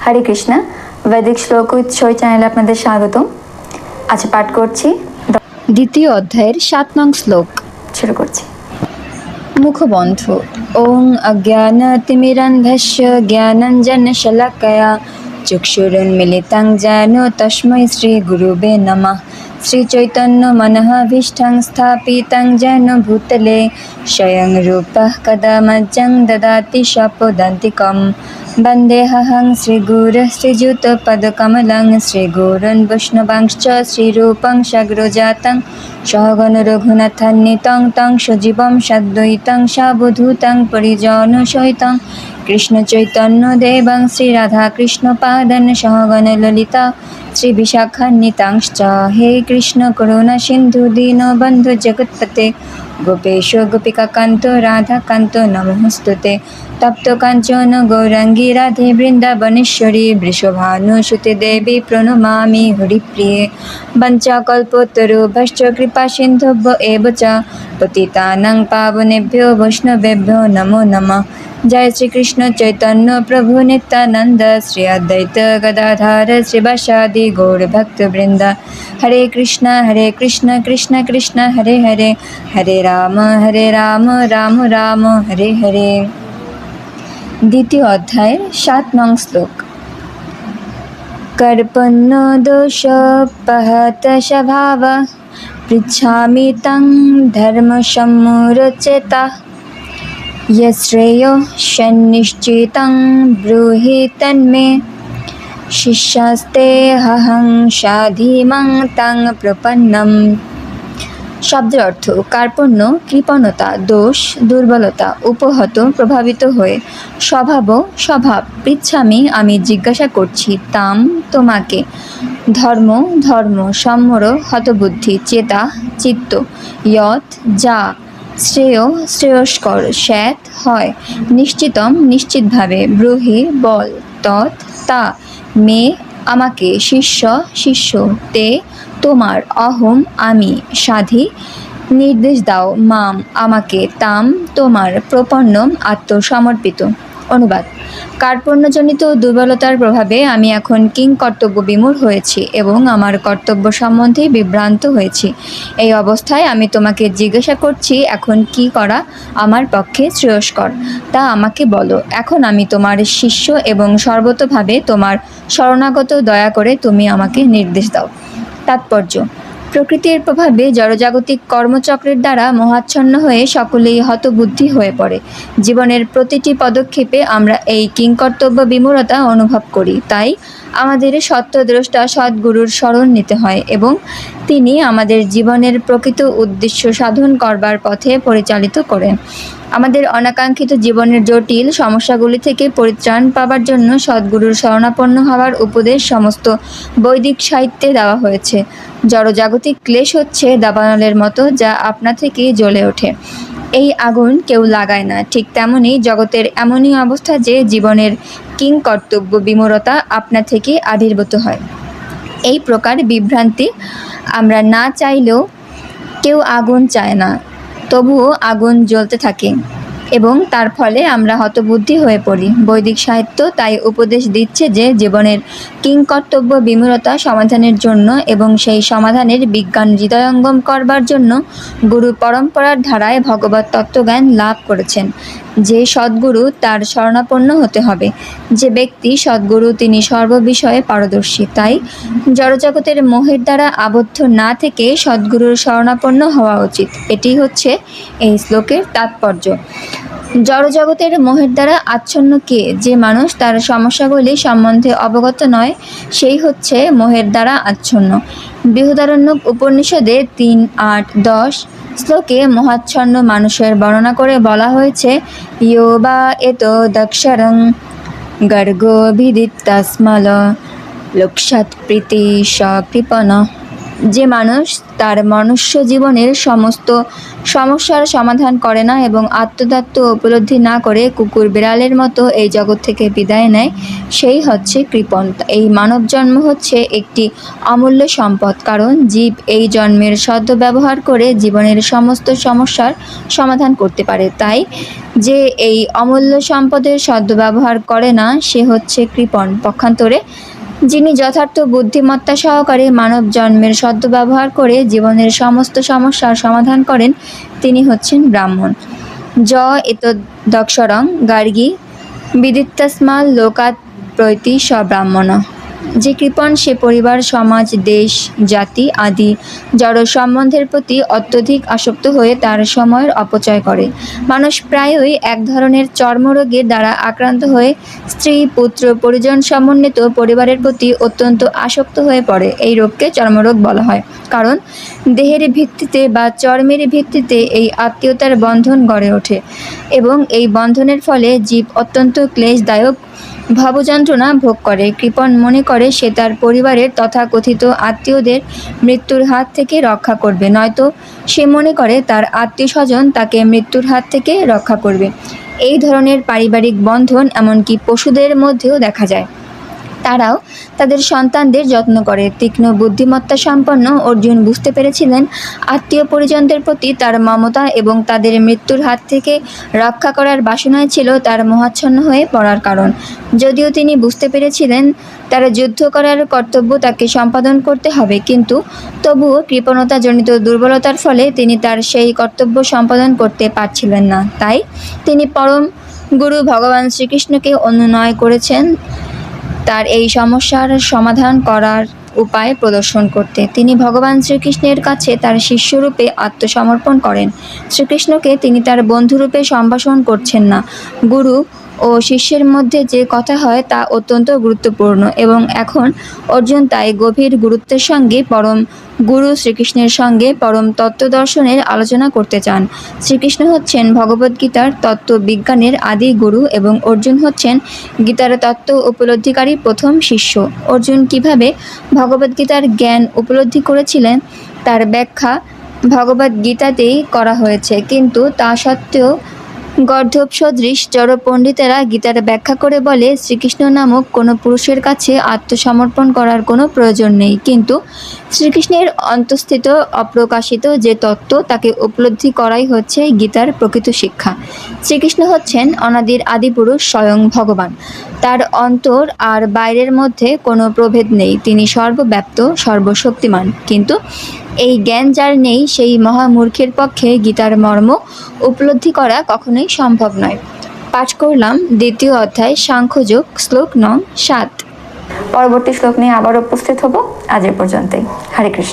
হরে কৃষ্ণ বৈদিক শ্লোক উইথ সই চ্যানেলে আপনাদের স্বাগতম। আজ পাঠ করছি দ্বিতীয় অধ্যায়ের 7 নং শ্লোক। শুরু করছি। মুখবন্ধ। ওং অজ্ঞানতিমিরন্ধস্য জ্ঞানাঞ্জনশলাকয়া চক্ষুরুন্মিলিतं যেন তস্मै শ্রীগুরুবে নমঃ। শ্রীচৈতন্য মনঃভীষ্টং স্থাপিतं যেন ভূতলে স্বয়ং রূপः কদা মজ্জং দদাতি স্বপদান্তিকम्। वन्देऽहं श्रीगुरुः श्रीयुतपदकमलं श्रीगुरून् वैष्णवांश्च श्रीरूपं सग्रजातं सहगण रघुनाथान्वितं तं सजीवं साद्वैतं सावधूतं परिजनसहितं कृष्णचैतन्यदेवं श्रीराधाकृष्णपादान् सहगण ललिता श्रीविशाखान्वितांश्च। हे कृष्ण करुणा सिन्धु दीनबन्धु जगत्पते गोपेश गोपिकान्त राधाकान्त नमोस्तुते। तप्त काञ्चन गौराङ्गी राधे वृन्दावनेश्वरी वृषभानुसुते देवी प्रणमामि हरिप्रिये। वञ्चाकल्पतरुभ्यश्च कृपा सिन्धुभ्य एव च पतितानां पावनेभ्यो वैष्णवेभ्यो नमो नमः। जय श्री कृष्ण चैतन्य प्रभु नित्यानंद श्री अद्वैत गदाधर श्रीवासादि गौर भक्तवृंद। हरे कृष्ण कृष्ण कृष्ण हरे हरे हरे राम राम राम हरे हरे। দ্বিতীয় অধ্যায়ের 7 নং শ্লোক। कर्पण्य दोषोपहत स्वभाव पृच्छामि तं धर्मसम्मुरचेता यश्रेयो सन्निश्चितं ब्रूहि तन्मे शिष्यस्तेऽहं साधिमं तं प्रपन्नम्। শব্দের অর্থ কার্পণ্য, কৃপণতা, দোষ, দুর্বলতা, উপহত, প্রভাবিত হয়ে, স্বভাব, পৃচ্ছামি আমি জিজ্ঞাসা করছি, তাম তোমাকে, ধর্ম, সম্মর হতবুদ্ধি, চেতা চিত্ত, যৎ যা, শ্রেয়স্কর স্যাৎ হয়, নিশ্চিতম নিশ্চিতভাবে, ব্রূহি বল, তৎ তা, মে আমাকে, শিষ্য তে তোমার, অহম আমি, সাধি নির্দেশ দাও, মাম আমাকে, তাম তোমার, প্রপন্নম আত্মসমর্পিত। অনুবাদ: কার্পণ্যজনিত দুর্বলতার প্রভাবে আমি এখন কিংকর্তব্য বিমূঢ় হয়েছি এবং আমার কর্তব্য সম্বন্ধে বিভ্রান্ত হয়েছি। এই অবস্থায় আমি তোমাকে জিজ্ঞাসা করছি, এখন কি করা আমার পক্ষে শ্রেয়স্কর তা আমাকে বলো। এখন আমি তোমার শিষ্য এবং সর্বতোভাবে তোমার শরণাগত, দয়া করে তুমি আমাকে নির্দেশ দাও। তাৎপর্য: প্রকৃতির প্রভাবে জড়জাগতিক কর্মচক্রের দ্বারা মোহাচ্ছন্ন হয়ে সকলেই হতবুদ্ধি হয়ে পড়ে। জীবনের প্রতিটি পদক্ষেপে আমরা এই কিংকর্তব্য বিমূঢ়তা অনুভব করি। তাই আমাদের সত্যদ্রষ্টা সদ্গুরুর শরণ নিতে হয় এবং তিনি আমাদের জীবনের প্রকৃত উদ্দেশ্য সাধন করবার পথে পরিচালিত করেন। আমাদের অনাকাঙ্ক্ষিত জীবনের জটিল সমস্যাগুলি থেকে পরিত্রাণ পাবার জন্য সদ্গুরুর শরণাপন্ন হওয়ার উপদেশ সমস্ত বৈদিক সাহিত্যে দেওয়া হয়েছে। জড়জাগতিক ক্লেশ হচ্ছে দাবানলের মতো, যা আপনা থেকেই জ্বলে ওঠে। এই আগুন কেউ লাগায় না। ঠিক তেমনি জগতের এমনই অবস্থা যে জীবনের কিংকর্তব্য বিমূঢ়তা আপনা থেকে আবির্ভূত হয়। এই প্রকার বিভ্রান্তি আমরা না চাইলেও, কেউ আগুন চায় না, তবুও আগুন জ্বলতে থাকে এবং তার ফলে আমরা হতবুদ্ধি হয়ে পড়ি। বৈদিক সাহিত্য তাই উপদেশ দিচ্ছে যে জীবনের কিংকর্তব্য বিমূঢ়তা সমাধানের জন্য এবং সেই সমাধানের বিজ্ঞান হৃদয়ঙ্গম করবার জন্য গুরু পরম্পরার ধারায় ভগবত তত্ত্বজ্ঞান লাভ করেছেন যে সদ্গুরু, তার শরণাপন্ন হতে হবে। যে ব্যক্তি সদ্গুরু তিনি সর্ববিষয়ে পারদর্শী। তাই জড়জগতের মোহের দ্বারা আবদ্ধ না থেকে সদ্গুরুর শরণাপন্ন হওয়া উচিত। এটি হচ্ছে এই শ্লোকের তাৎপর্য। জড়জগতের মোহের দ্বারা আচ্ছন্ন কে? যে মানুষ তার সমস্যাগুলি সম্বন্ধে অবগত নয়, সেই হচ্ছে মোহের দ্বারা আচ্ছন্ন। বৃহদারণ্যক উপনিষদে 3:8-10 শ্লোকে মোহাচ্ছন্ন মানুষের বর্ণনা করে বলা হয়েছে, ইয়ো বা এত দক্ষরং গর্গো ভিদিত্তাস্মল লোকসাৎ প্রীতি সকৃপণ যে মানুষ তার মনুষ্য জীবনের সমস্ত সমস্যার সমাধান করে না এবং আত্মতত্ত্ব উপলব্ধি না করে কুকুর বিড়ালের মতো এই জগৎ থেকে বিদায় নেয়, সেই হচ্ছে কৃপণ। এই মানব জন্ম হচ্ছে একটি অমূল্য সম্পদ, কারণ জীব এই জন্মের সদ্ব্যবহার করে জীবনের সমস্ত সমস্যার সমাধান করতে পারে। তাই যে এই অমূল্য সম্পদের সদ্ব্যবহার করে না, সে হচ্ছে কৃপণ। পক্ষান্তরে যিনি যথার্থ বুদ্ধিমত্তা সহকারে মানব জন্মের সদ্ব্যবহার করে জীবনের সমস্ত সমস্যার সমাধান করেন, তিনি হচ্ছেন ব্রাহ্মণ। এতদক্ষরং গার্গী বিদিত্তস্মা লোকাৎ প্রৈতি সব্রাহ্মণ। যে কৃপণ সে পরিবার, সমাজ, দেশ, জাতি আদি জড় সম্বন্ধের প্রতি অত্যধিক আসক্ত হয়ে তার সময়ের অপচয় করে। মানুষ প্রায়ই এক ধরনের চর্মরোগের দ্বারা আক্রান্ত হয়ে স্ত্রী, পুত্র, পরিজন সমন্বিত পরিবারের প্রতি অত্যন্ত আসক্ত হয়ে পড়ে। এই রোগকে চর্মরোগ বলা হয়, কারণ দেহের ভিত্তিতে বা চর্মের ভিত্তিতে এই আত্মীয়তার বন্ধন গড়ে ওঠে এবং এই বন্ধনের ফলে জীব অত্যন্ত ক্লেশদায়ক ভাবযন্ত্রণা ভোগ করে। কৃপণ মনে করে সে তার পরিবারের তথাকথিত আত্মীয়দের মৃত্যুর হাত থেকে রক্ষা করবে, নয়তো সে মনে করে তার আত্মীয় স্বজন তাকে মৃত্যুর হাত থেকে রক্ষা করবে। এই ধরনের পারিবারিক বন্ধন এমনকি পশুদের মধ্যেও দেখা যায়। তারাও তাদের সন্তানদের যত্ন করে। তীক্ষ্ণ বুদ্ধিমত্তা সম্পন্ন অর্জুন বুঝতে পেরেছিলেন আত্মীয় পরিজনদের প্রতি তার মমতা এবং তাদের মৃত্যুর হাত থেকে রক্ষা করার বাসনায় ছিল তার মোহাচ্ছন্ন হয়ে পড়ার কারণ। যদিও তিনি বুঝতে পেরেছিলেন তার যুদ্ধ করার কর্তব্য তাকে সম্পাদন করতে হবে, কিন্তু তবুও কৃপণতাজনিত দুর্বলতার ফলে তিনি তার সেই কর্তব্য সম্পাদন করতে পারছিলেন না। তাই তিনি পরম গুরু ভগবান শ্রীকৃষ্ণকে অনুনয় করেছেন তার এই সমস্যার সমাধান করার উপায় প্রদর্শন করতে। তিনি ভগবান শ্রীকৃষ্ণের কাছে তার শিষ্যরূপে আত্মসমর্পণ করেন। শ্রীকৃষ্ণকে তিনি তার বন্ধুরূপে সম্ভাষণ করছেন না। গুরু ও শিষ্যের মধ্যে যে কথা হয় তা অত্যন্ত গুরুত্বপূর্ণ এবং এখন অর্জুন তাই গভীর গুরুত্বের সঙ্গে পরম গুরু শ্রীকৃষ্ণের সঙ্গে পরম তত্ত্বদর্শনের আলোচনা করতে চান। শ্রীকৃষ্ণ হচ্ছেন ভগবদ্গীতার তত্ত্ববিজ্ঞানের আদি গুরু এবং অর্জুন হচ্ছেন গীতার তত্ত্ব উপলব্ধিকারী প্রথম শিষ্য। অর্জুন কিভাবে ভগবদ্গীতার জ্ঞান উপলব্ধি করেছিলেন তার ব্যাখ্যা ভগবদ্গীতাতেই করা হয়েছে, কিন্তু তা সত্ত্বেও গর্ধব সদৃশ জড় পণ্ডিতেরা গীতার ব্যাখ্যা করে বলে শ্রীকৃষ্ণ নামক কোনো পুরুষের কাছে আত্মসমর্পণ করার কোনো প্রয়োজন নেই, কিন্তু শ্রীকৃষ্ণের অন্তঃস্থিত অপ্রকাশিত যে তত্ত্ব তাকে উপলব্ধি করাই হচ্ছে গীতার প্রকৃত শিক্ষা। শ্রীকৃষ্ণ হচ্ছেন অনাদির আদিপুরুষ, স্বয়ং ভগবান। তার অন্তর আর বাইরের মধ্যে কোনো প্রভেদ নেই। তিনি সর্বব্যাপ্ত, সর্বশক্তিমান। কিন্তু এই জ্ঞান যার নেই সেই মহামূর্খের পক্ষে গীতার মর্ম উপলব্ধি করা কখনোই সম্ভব নয়। পাঠ করলাম দ্বিতীয় অধ্যায় সাংখ্যযোগ, শ্লোক নং 7। পরবর্তী শ্লোক নিয়ে আবার উপস্থিত হব। আজ এ পর্যন্তই। হরে কৃষ্ণ।